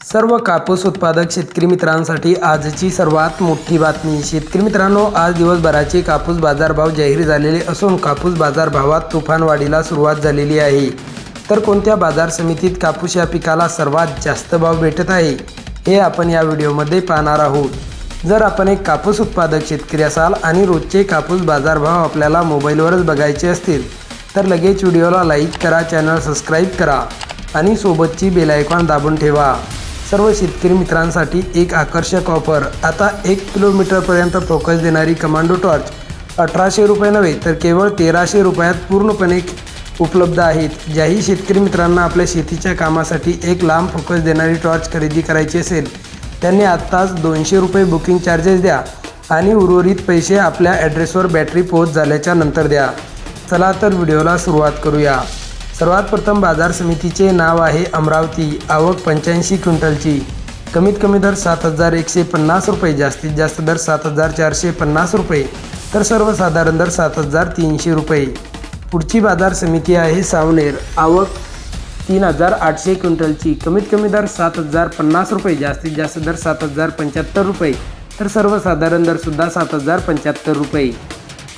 सर्व कापूस उत्पादक शेतकरी मित्रांसाठी आजची सर्वात मोठी बातमी। शेतकरी मित्रांनो, आज दिवसभराचे कापूस बाजारभाव जाहीर झालेले असून कापूस बाजारभावात तुफानवाढीला सुरुवात झालेली आहे। तर कोणत्या बाजार समितीत कापूस या पिकाला सर्वात जास्त भाव भेटत आहे हे आपण या व्हिडिओमध्ये पाहणार आहोत। जर आपण एक कापूस उत्पादक शेतकरी असाल आणि रोजचे कापूस बाजारभाव आपल्याला मोबाईलवरच बघायचे असतील तर लगेच व्हिडिओला लाईक करा, चॅनल सबस्क्राईब करा आणि सोबतची बेल आयकॉन दाबून ठेवा। सर्व शेतकरी मित्रांसाठी एक आकर्षक ऑफर। आता 1 किलोमीटरपर्यंत फोकस देणारी कमांडो टॉर्च 1800 रुपये नव्हे तर केवळ 1300 रुपयात पूर्णपणे उपलब्ध आहेत। ज्याही शेतकरी मित्रांना आपल्या शेतीच्या कामासाठी एक लांब फोकस देणारी टॉर्च खरेदी करायची असेल त्यांनी आत्ताच 200 रुपये बुकिंग चार्जेस द्या आणि उर्वरित पैसे आपल्या ॲड्रेसवर बॅटरी पोहोच झाल्याच्या नंतर द्या। चला तर व्हिडिओला सुरुवात करूया। सर्वात प्रथम बाजार समितीचे नाव आहे अमरावती। आवक 85 क्विंटलची। कमीत कमी दर 7150 रुपये, जास्तीत जास्त दर 7450 रुपये, तर सर्वसाधारण दर 7300 रुपये। पुढची बाजार समिती आहे सावनेर। आवक 3800 क्विंटलची। कमीत कमी दर 7050 रुपये, जास्तीत जास्त दर 7075 रुपये, तर सर्वसाधारण दरसुद्धा 7075 रुपये।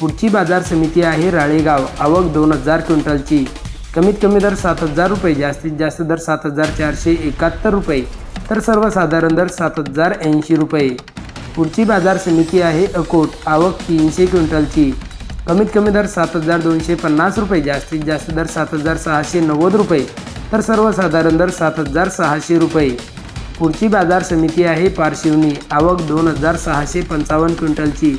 पुढची बाजार समिती आहे राळेगाव। आवक 2000 क्विंटलची। कमीत कमी दर 7000 रुपये, जास्तीत जास्त दर 7471 रुपये, तर सर्वसाधारण दर 7080 रुपये। पुढची बाजार समिती आहे अकोट। आवक 300 क्विंटलची। कमीत कमी दर 7250 रुपये, जास्तीत जास्त दर 7690 रुपये, तर सर्वसाधारण दर 7600 रुपये। पुढची बाजार समिती आहे पारशिवनी। आवक 2655 क्विंटलची।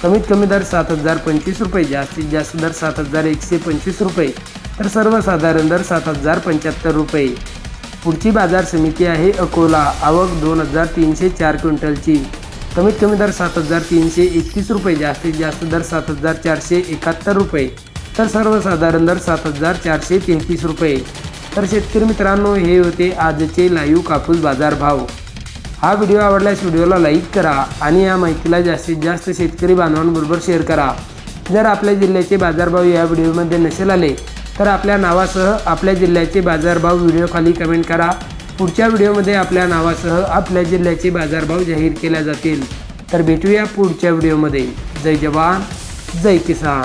कमीत कमी दर 7025 रुपये, जास्तीत जास्त दर 7125 रुपये, तर सर्वसाधारण दर 7075 रुपये। पुढची बाजार समिती आहे अकोला। आवक 2304 क्विंटलची। कमीत कमी दर 7331 रुपये, जास्तीत जास्त दर 7471 रुपये, तर सर्वसाधारण दर 7433 रुपये। तर शेतकरी मित्रांनो, हे होते आजचे लाईव्ह कापूस बाजार भाव। हा व्हिडिओ आवडल्यास व्हिडिओला लाईक करा आणि या माहितीला जास्तीत जास्त शेतकरी बांधवांबरोबर शेअर करा। जर आपल्या जिल्ह्याचे बाजारभाव या व्हिडिओमध्ये नसेल आले तर आपल्या नावासह आपल्या जिल्ह्याचे बाजारभाव व्हिडिओ खाली कमेंट करा। पुढच्या व्हिडिओमध्ये आपल्या नावासह आपल्या जिल्ह्याचे बाजारभाव जाहीर केले जातील। तर भेटूया पुढच्या व्हिडिओमध्ये। जय जवान, जय किसान।